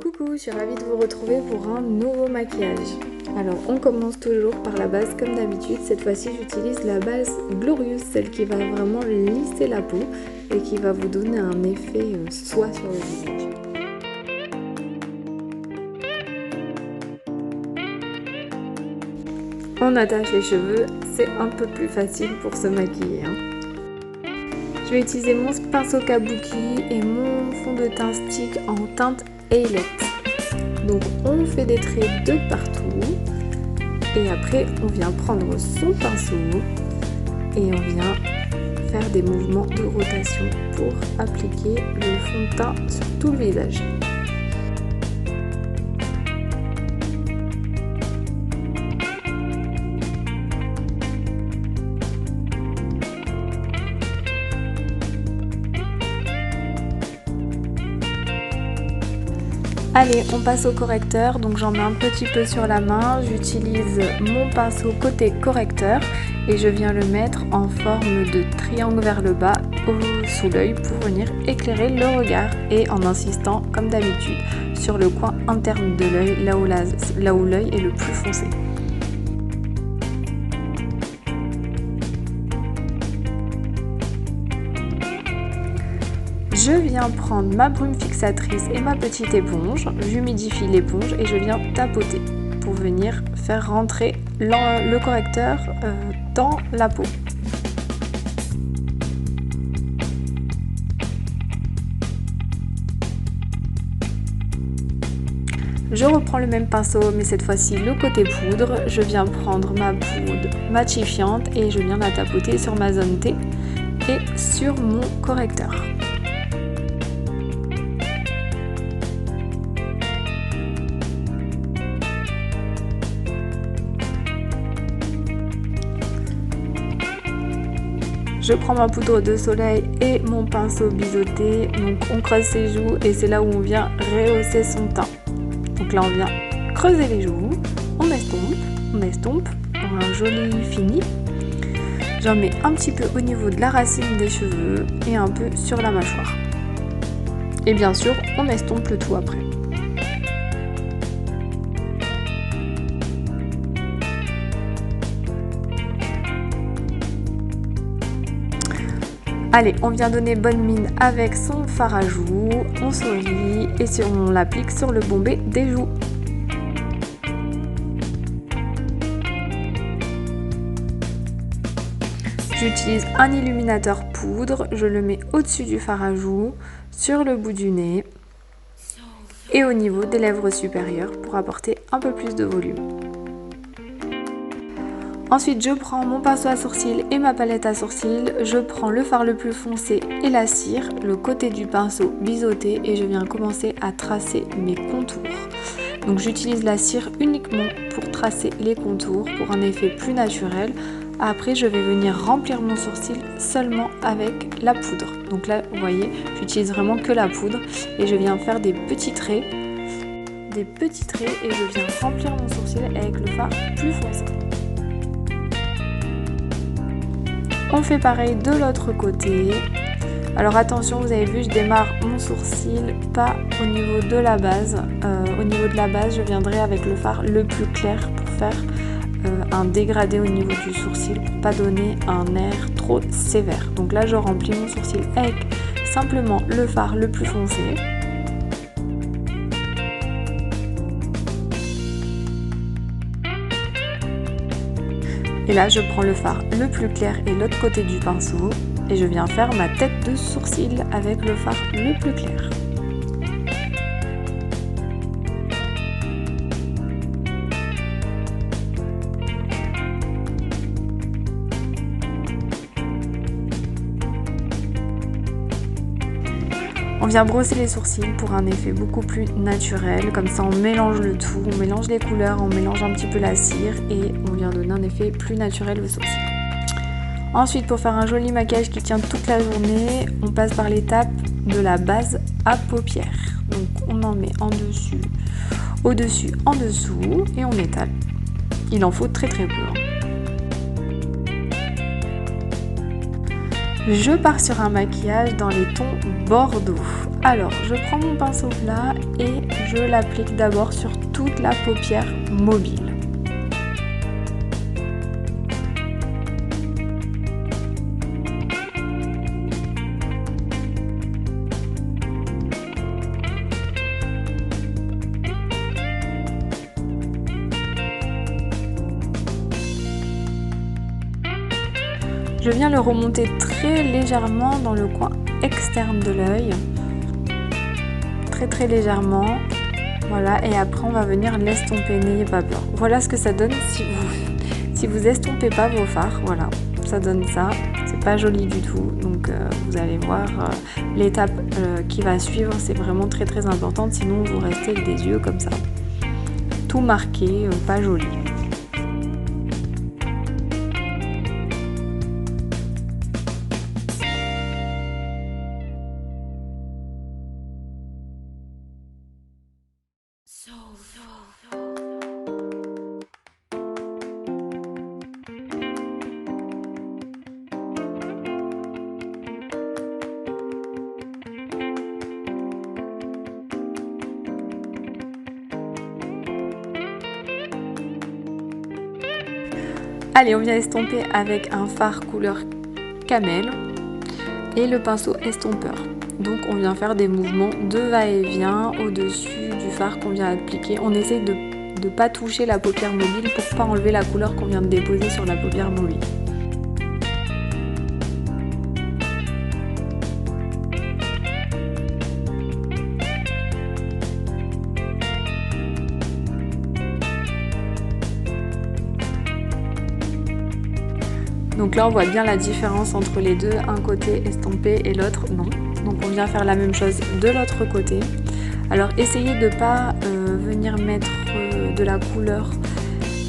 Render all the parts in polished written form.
Coucou, je suis ravie de vous retrouver pour un nouveau maquillage. Alors on commence toujours par la base comme d'habitude. Cette fois-ci j'utilise la base Glorious, celle qui va vraiment lisser la peau et qui va vous donner un effet soie sur le visage. On attache les cheveux, c'est un peu plus facile pour se maquiller. Je vais utiliser mon pinceau kabuki et mon fond de teint stick en teinte Eyelet. Donc on fait des traits de partout et après on vient prendre son pinceau et on vient faire des mouvements de rotation pour appliquer le fond de teint sur tout le visage. Allez, on passe au correcteur, donc j'en mets un petit peu sur la main, j'utilise mon pinceau côté correcteur et je viens le mettre en forme de triangle vers le bas sous l'œil pour venir éclairer le regard et en insistant comme d'habitude sur le coin interne de l'œil, là où l'œil est le plus foncé. Je viens prendre ma brume fixatrice et ma petite éponge, j'humidifie l'éponge et je viens tapoter pour venir faire rentrer le correcteur dans la peau. Je reprends le même pinceau mais cette fois-ci le côté poudre, je viens prendre ma poudre matifiante et je viens la tapoter sur ma zone T et sur mon correcteur. Je prends ma poudre de soleil et mon pinceau biseauté, donc on creuse ses joues et c'est là où on vient rehausser son teint. Donc là on vient creuser les joues, on estompe pour un joli fini. J'en mets un petit peu au niveau de la racine des cheveux et un peu sur la mâchoire. Et bien sûr on estompe le tout après. Allez, on vient donner bonne mine avec son fard à joues, on sourit et on l'applique sur le bombé des joues. J'utilise un illuminateur poudre, je le mets au-dessus du fard à joues, sur le bout du nez et au niveau des lèvres supérieures pour apporter un peu plus de volume. Ensuite, je prends mon pinceau à sourcils et ma palette à sourcils, je prends le fard le plus foncé et la cire, le côté du pinceau biseauté et je viens commencer à tracer mes contours. Donc j'utilise la cire uniquement pour tracer les contours pour un effet plus naturel. Après, je vais venir remplir mon sourcil seulement avec la poudre. Donc là, vous voyez, j'utilise vraiment que la poudre et je viens faire des petits traits et je viens remplir mon sourcil avec le fard plus foncé. On fait pareil de l'autre côté. Alors attention, vous avez vu, je démarre mon sourcil pas au niveau de la base. Au niveau de la base, je viendrai avec le fard le plus clair pour faire un dégradé au niveau du sourcil, pour pas donner un air trop sévère. Donc là, je remplis mon sourcil avec simplement le fard le plus foncé. Et là, je prends le fard le plus clair et l'autre côté du pinceau et je viens faire ma tête de sourcil avec le fard le plus clair. On vient brosser les sourcils pour un effet beaucoup plus naturel, comme ça on mélange le tout, on mélange les couleurs, on mélange un petit peu la cire et on vient donner un effet plus naturel aux sourcils. Ensuite, pour faire un joli maquillage qui tient toute la journée, on passe par l'étape de la base à paupières. Donc on en met en dessus, au-dessus, en dessous et on étale. Il en faut très peu. Je pars sur un maquillage dans les tons bordeaux. Alors, je prends mon pinceau plat et je l'applique d'abord sur toute la paupière mobile. Je viens le remonter très légèrement dans le coin externe de l'œil. Très légèrement. Voilà, et après on va venir l'estomper, n'ayez pas peur. Voilà ce que ça donne si vous estompez pas vos fards. Voilà, ça donne ça. C'est pas joli du tout. Donc vous allez voir, l'étape qui va suivre, c'est vraiment très importante. Sinon vous restez avec des yeux comme ça. Tout marqué, pas joli. Allez, on vient estomper avec un fard couleur camel et le pinceau estompeur. Donc on vient faire des mouvements de va-et-vient au-dessus du fard qu'on vient appliquer. On essaye de ne pas toucher la paupière mobile pour pas enlever la couleur qu'on vient de déposer sur la paupière mobile. Donc là on voit bien la différence entre les deux, un côté estompé et l'autre non. Donc on vient faire la même chose de l'autre côté. Alors essayez de ne pas venir mettre de la couleur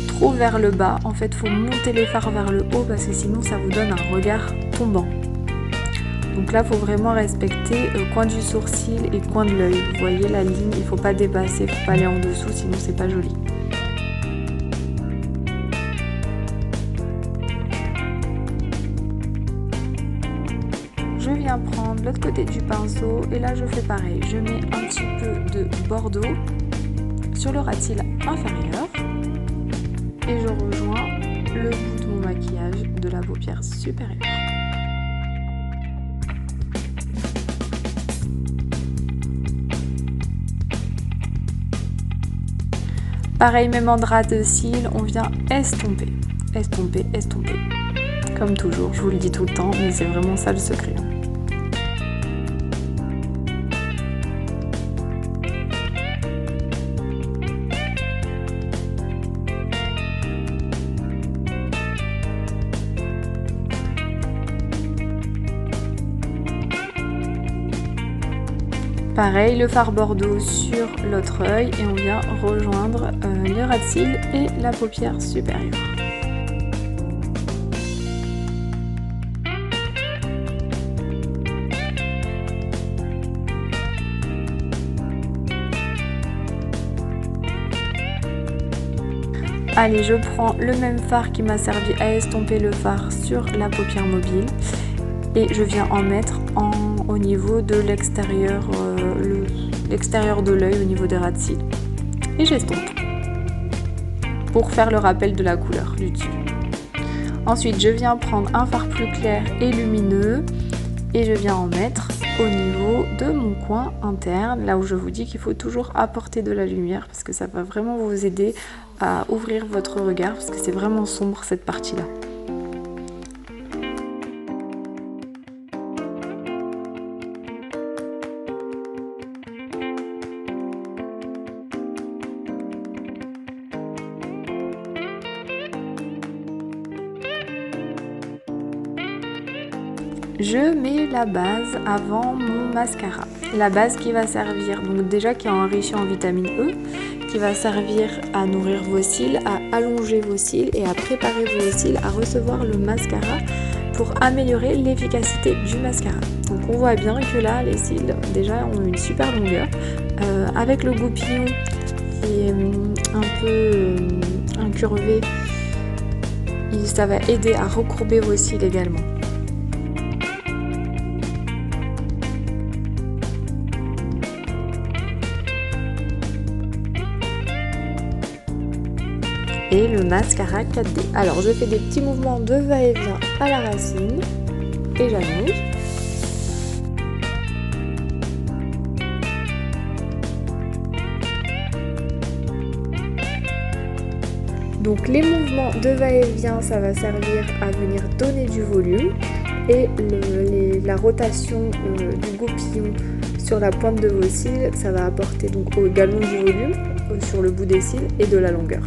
trop vers le bas. En fait il faut monter les fards vers le haut parce que sinon ça vous donne un regard tombant. Donc là il faut vraiment respecter coin du sourcil et coin de l'œil. Vous voyez la ligne, il ne faut pas dépasser, il ne faut pas aller en dessous sinon c'est pas joli. Je viens prendre l'autre côté du pinceau et là je fais pareil, je mets un petit peu de bordeaux sur le ras de cils inférieur et je rejoins le bout de mon maquillage de la paupière supérieure. Pareil, même en ras de cils, on vient estomper, estomper, estomper. Comme toujours, je vous le dis tout le temps, mais c'est vraiment ça le secret. Pareil, le fard bordeaux sur l'autre œil et on vient rejoindre le ras de cils et la paupière supérieure. Allez, je prends le même fard qui m'a servi à estomper le fard sur la paupière mobile et je viens en mettre au niveau de l'extérieur de l'œil, au niveau des ras de cils. Et j'estompe pour faire le rappel de la couleur du dessus. Ensuite, je viens prendre un fard plus clair et lumineux et je viens en mettre au niveau de mon coin interne, là où je vous dis qu'il faut toujours apporter de la lumière parce que ça va vraiment vous aider à ouvrir votre regard parce que c'est vraiment sombre cette partie-là. Je mets la base avant mon mascara. La base qui va servir, donc déjà qui est enrichie en vitamine E, qui va servir à nourrir vos cils, à allonger vos cils et à préparer vos cils à recevoir le mascara pour améliorer l'efficacité du mascara. Donc on voit bien que là, les cils déjà ont une super longueur. Avec le goupillon qui est un peu incurvé, ça va aider à recourber vos cils également. et le mascara 4D. Alors je fais des petits mouvements de va-et-vient à la racine et j'allonge. Donc les mouvements de va-et-vient, ça va servir à venir donner du volume et la rotation du goupillon sur la pointe de vos cils, ça va apporter donc également du volume sur le bout des cils et de la longueur.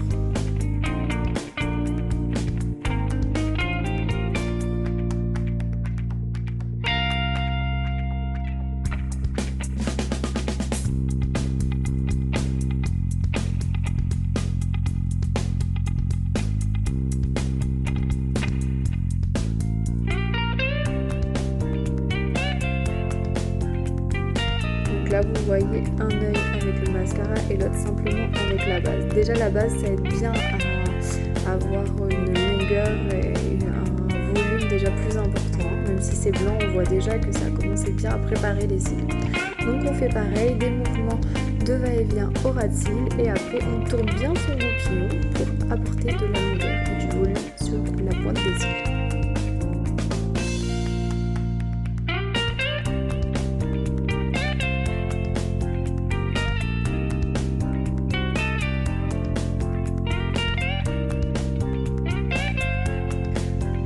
Là vous voyez un œil avec le mascara et l'autre simplement avec la base. Déjà la base ça aide bien à avoir une longueur et un volume déjà plus important. Même si c'est blanc, on voit déjà que ça a commencé bien à préparer les cils. Donc on fait pareil, des mouvements de va-et-vient au ras de cils et après on tourne bien son goupillon pour apporter de la longueur et du volume sur la pointe des cils.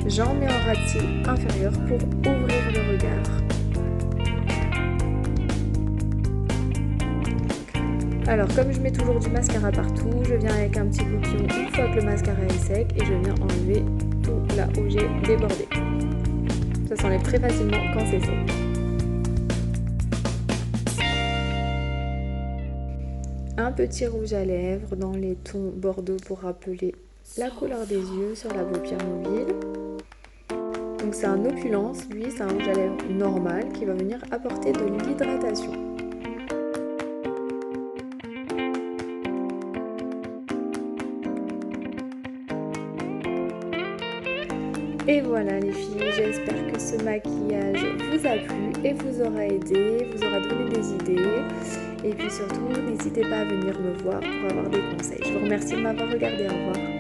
J'en mets en ras de cils inférieur pour ouvrir le regard. Alors comme je mets toujours du mascara partout, je viens avec un petit goupillon une fois que le mascara est sec et je viens enlever tout là où j'ai débordé. Ça s'enlève très facilement quand c'est sec. Un petit rouge à lèvres dans les tons bordeaux pour rappeler la couleur des yeux sur la paupière mobile. Donc c'est un opulence, lui c'est un rouge à lèvres normal qui va venir apporter de l'hydratation. Et voilà les filles, j'espère que ce maquillage vous a plu et vous aura aidé, vous aura donné des idées. Et puis surtout, n'hésitez pas à venir me voir pour avoir des conseils. Je vous remercie de m'avoir regardé, au revoir.